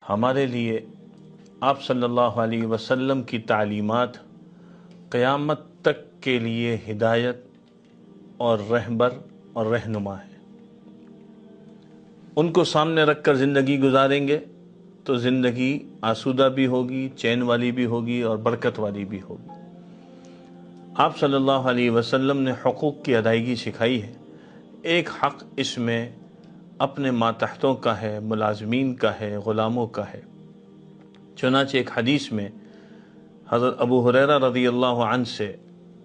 ہمارے لیے آپ صلی اللہ علیہ وسلم کی تعلیمات قیامت تک کے لیے ہدایت اور رہبر اور رہنما ہے۔ ان کو سامنے رکھ کر زندگی گزاریں گے تو زندگی آسودہ بھی ہوگی، چین والی بھی ہوگی اور برکت والی بھی ہوگی۔ آپ صلی اللہ علیہ وسلم نے حقوق کی ادائیگی سکھائی ہے۔ ایک حق اس میں اپنے ماتحتوں کا ہے، ملازمین کا ہے، غلاموں کا ہے۔ چنانچہ ایک حدیث میں حضرت ابو ہریرہ رضی اللہ عنہ سے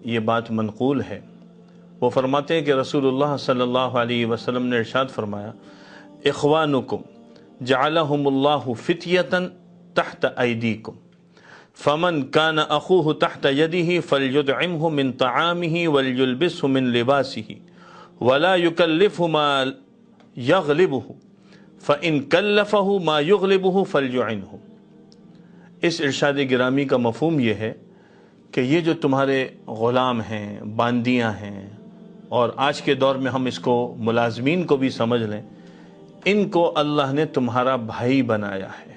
یہ بات منقول ہے، وہ فرماتے ہیں کہ رسول اللہ صلی اللہ علیہ وسلم نے ارشاد فرمایا: اخوانکم جعلہم اللہ فتیۃ تحت ایدیکم فمن کان اخوہ تحت یدہ فلیطعمہ من طعامہ ولیلبسہ من لباسہ ولا یکلفہ ما یغلبہ فإن کلفہ ما یغلبہ فلیعنہ۔ اس ارشاد گرامی کا مفہوم یہ ہے کہ یہ جو تمہارے غلام ہیں، باندیاں ہیں، اور آج کے دور میں ہم اس کو ملازمین کو بھی سمجھ لیں، ان کو اللہ نے تمہارا بھائی بنایا ہے۔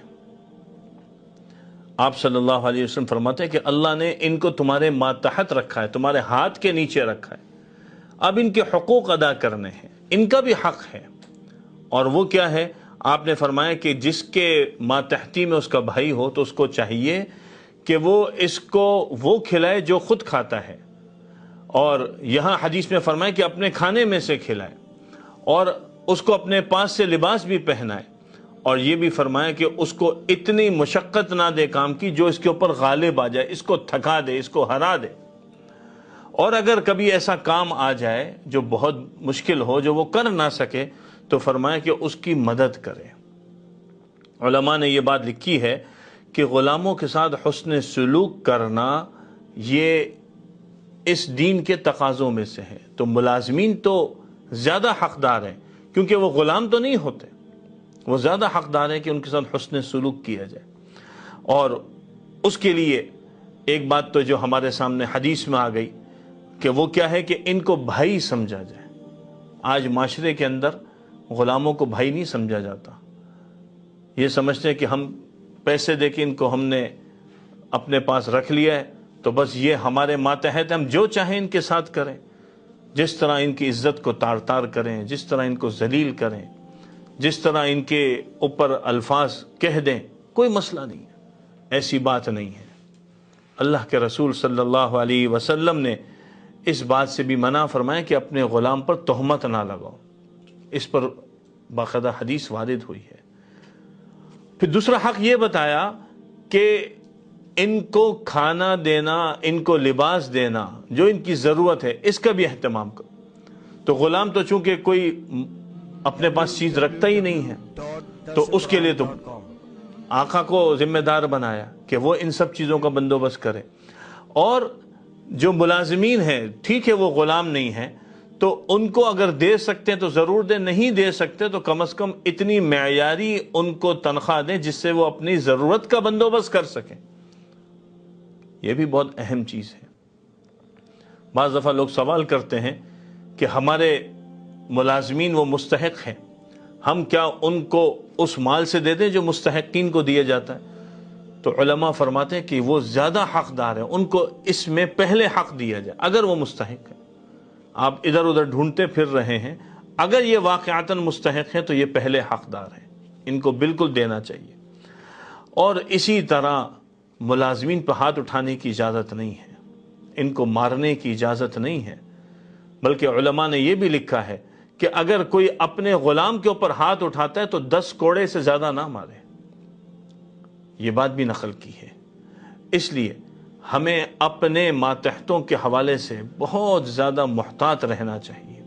آپ صلی اللہ علیہ وسلم فرماتے ہیں کہ اللہ نے ان کو تمہارے ماتحت رکھا ہے، تمہارے ہاتھ کے نیچے رکھا ہے۔ اب ان کے حقوق ادا کرنے ہیں، ان کا بھی حق ہے، اور وہ کیا ہے؟ آپ نے فرمایا کہ جس کے ماتحتی میں اس کا بھائی ہو تو اس کو چاہیے کہ وہ اس کو وہ کھلائے جو خود کھاتا ہے، اور یہاں حدیث میں فرمایا کہ اپنے کھانے میں سے کھلائے، اور اس کو اپنے پاس سے لباس بھی پہنائے، اور یہ بھی فرمایا کہ اس کو اتنی مشقت نہ دے کام کی جو اس کے اوپر غالب آ جائے، اس کو تھکا دے، اس کو ہرا دے۔ اور اگر کبھی ایسا کام آ جائے جو بہت مشکل ہو، جو وہ کر نہ سکے، تو فرمایا کہ اس کی مدد کرے۔ علماء نے یہ بات لکھی ہے کہ غلاموں کے ساتھ حسن سلوک کرنا یہ اس دین کے تقاضوں میں سے ہے۔ تو ملازمین تو زیادہ حقدار ہیں، کیونکہ وہ غلام تو نہیں ہوتے، وہ زیادہ حقدار ہیں کہ ان کے ساتھ حسن سلوک کیا جائے۔ اور اس کے لیے ایک بات تو جو ہمارے سامنے حدیث میں آ گئی کہ وہ کیا ہے کہ ان کو بھائی سمجھا جائے۔ آج معاشرے کے اندر غلاموں کو بھائی نہیں سمجھا جاتا، یہ سمجھتے ہیں کہ ہم پیسے دے کے ان کو ہم نے اپنے پاس رکھ لیا ہے تو بس یہ ہمارے ماتحت، ہم جو چاہیں ان کے ساتھ کریں، جس طرح ان کی عزت کو تار تار کریں، جس طرح ان کو ذلیل کریں، جس طرح ان کے اوپر الفاظ کہہ دیں، کوئی مسئلہ نہیں ہے۔ ایسی بات نہیں ہے۔ اللہ کے رسول صلی اللہ علیہ وسلم نے اس بات سے بھی منع فرمایا کہ اپنے غلام پر تہمت نہ لگاؤ، اس پر باقاعدہ حدیث وارد ہوئی ہے۔ پھر دوسرا حق یہ بتایا کہ ان کو کھانا دینا، ان کو لباس دینا، جو ان کی ضرورت ہے، اس کا بھی اہتمام کرو۔ تو غلام تو چونکہ کوئی اپنے پاس چیز رکھتا ہی نہیں ہے، تو اس کے لیے تو آقا کو ذمہ دار بنایا کہ وہ ان سب چیزوں کا بندوبست کرے۔ اور جو ملازمین ہیں، ٹھیک ہے وہ غلام نہیں ہیں، تو ان کو اگر دے سکتے ہیں تو ضرور دیں، نہیں دے سکتے تو کم از کم اتنی معیاری ان کو تنخواہ دیں جس سے وہ اپنی ضرورت کا بندوبست کر سکیں۔ یہ بھی بہت اہم چیز ہے۔ بعض دفعہ لوگ سوال کرتے ہیں کہ ہمارے ملازمین وہ مستحق ہیں، ہم کیا ان کو اس مال سے دے دیں جو مستحقین کو دیا جاتا ہے؟ تو علماء فرماتے ہیں کہ وہ زیادہ حقدار ہیں، ان کو اس میں پہلے حق دیا جائے اگر وہ مستحق ہے۔ آپ ادھر ادھر ڈھونڈتے پھر رہے ہیں، اگر یہ واقعتاً مستحق ہیں تو یہ پہلے حقدار ہیں، ان کو بالکل دینا چاہیے۔ اور اسی طرح ملازمین پہ ہاتھ اٹھانے کی اجازت نہیں ہے، ان کو مارنے کی اجازت نہیں ہے، بلکہ علماء نے یہ بھی لکھا ہے کہ اگر کوئی اپنے غلام کے اوپر ہاتھ اٹھاتا ہے تو 10 کوڑے سے زیادہ نہ مارے۔ یہ بات بھی نقل کی ہے۔ اس لیے ہمیں اپنے ماتحتوں کے حوالے سے بہت زیادہ محتاط رہنا چاہیے۔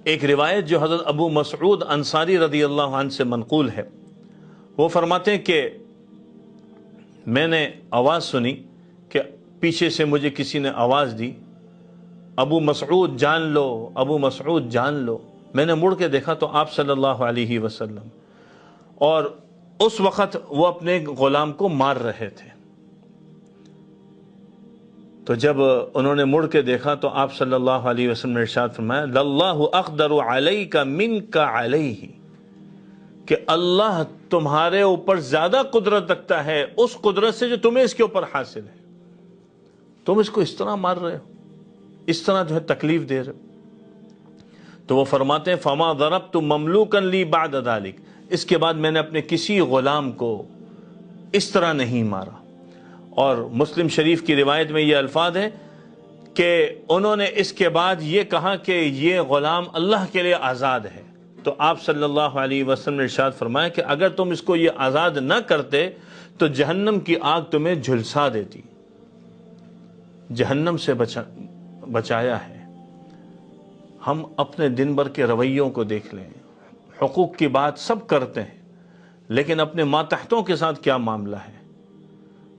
ایک روایت جو حضرت ابو مسعود انصاری رضی اللہ عنہ سے منقول ہے، وہ فرماتے ہیں کہ میں نے آواز سنی کہ پیچھے سے مجھے کسی نے آواز دی، ابو مسعود جان لو، ابو مسعود جان لو۔ میں نے مڑ کے دیکھا تو آپ صلی اللہ علیہ وسلم، اور اس وقت وہ اپنے غلام کو مار رہے تھے۔ تو جب انہوں نے مڑ کے دیکھا تو آپ صلی اللہ علیہ وسلم نے ارشاد فرمایا للہ اقدر علیک منک علیہ، کہ اللہ تمہارے اوپر زیادہ قدرت رکھتا ہے اس قدرت سے جو تمہیں اس کے اوپر حاصل ہے. تم اس کو اس طرح مار رہے ہو، اس طرح جو ہے تکلیف دے رہے ہو. تو وہ فرماتے ہیں فما ضربت مملوکا لی بعد ذلک، اس کے بعد میں نے اپنے کسی غلام کو اس طرح نہیں مارا. اور مسلم شریف کی روایت میں یہ الفاظ ہے کہ انہوں نے اس کے بعد یہ کہا کہ یہ غلام اللہ کے لیے آزاد ہے. تو آپ صلی اللہ علیہ وسلم نے ارشاد فرمایا کہ اگر تم اس کو یہ آزاد نہ کرتے تو جہنم کی آگ تمہیں جھلسا دیتی. جہنم سے بچایا ہے. ہم اپنے دن بھر کے رویوں کو دیکھ لیں. حقوق کی بات سب کرتے ہیں لیکن اپنے ماتحتوں کے ساتھ کیا معاملہ ہے؟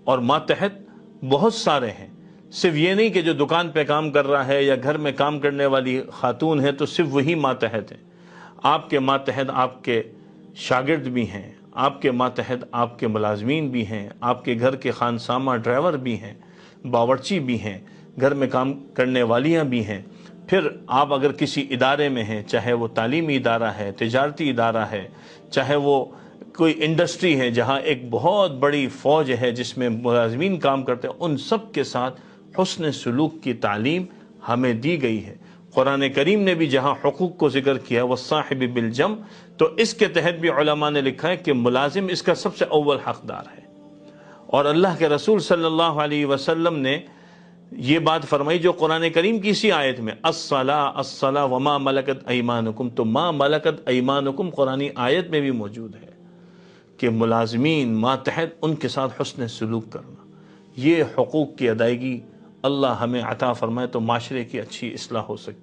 اور ماتحت بہت سارے ہیں. صرف یہ نہیں کہ جو دکان پہ کام کر رہا ہے یا گھر میں کام کرنے والی خاتون ہے تو صرف وہی ماتحت ہے. آپ کے ماتحت آپ کے شاگرد بھی ہیں، آپ کے ماتحت آپ کے ملازمین بھی ہیں، آپ کے گھر کے خانسامہ ڈرائیور بھی ہیں، باورچی بھی ہیں، گھر میں کام کرنے والیاں بھی ہیں. پھر آپ اگر کسی ادارے میں ہیں، چاہے وہ تعلیمی ادارہ ہے، تجارتی ادارہ ہے، چاہے وہ کوئی انڈسٹری ہے جہاں ایک بہت بڑی فوج ہے جس میں ملازمین کام کرتے ہیں، ان سب کے ساتھ حسن سلوک کی تعلیم ہمیں دی گئی ہے. قرآن کریم نے بھی جہاں حقوق کو ذکر کیا والصاحب بالجنب، تو اس کے تحت بھی علماء نے لکھا ہے کہ ملازم اس کا سب سے اول حقدار ہے. اور اللہ کے رسول صلی اللہ علیہ وسلم نے یہ بات فرمائی جو قرآن کریم کی اسی آیت میں الصلاۃ الصلاۃ وما ملکت ایمانکم، تو ما ملکت ایمانکم قرآنی آیت میں بھی موجود ہے کہ ملازمین ماتحت ان کے ساتھ حسن سلوک کرنا. یہ حقوق کی ادائیگی اللہ ہمیں عطا فرمائے تو معاشرے کی اچھی اصلاح ہو سکتی.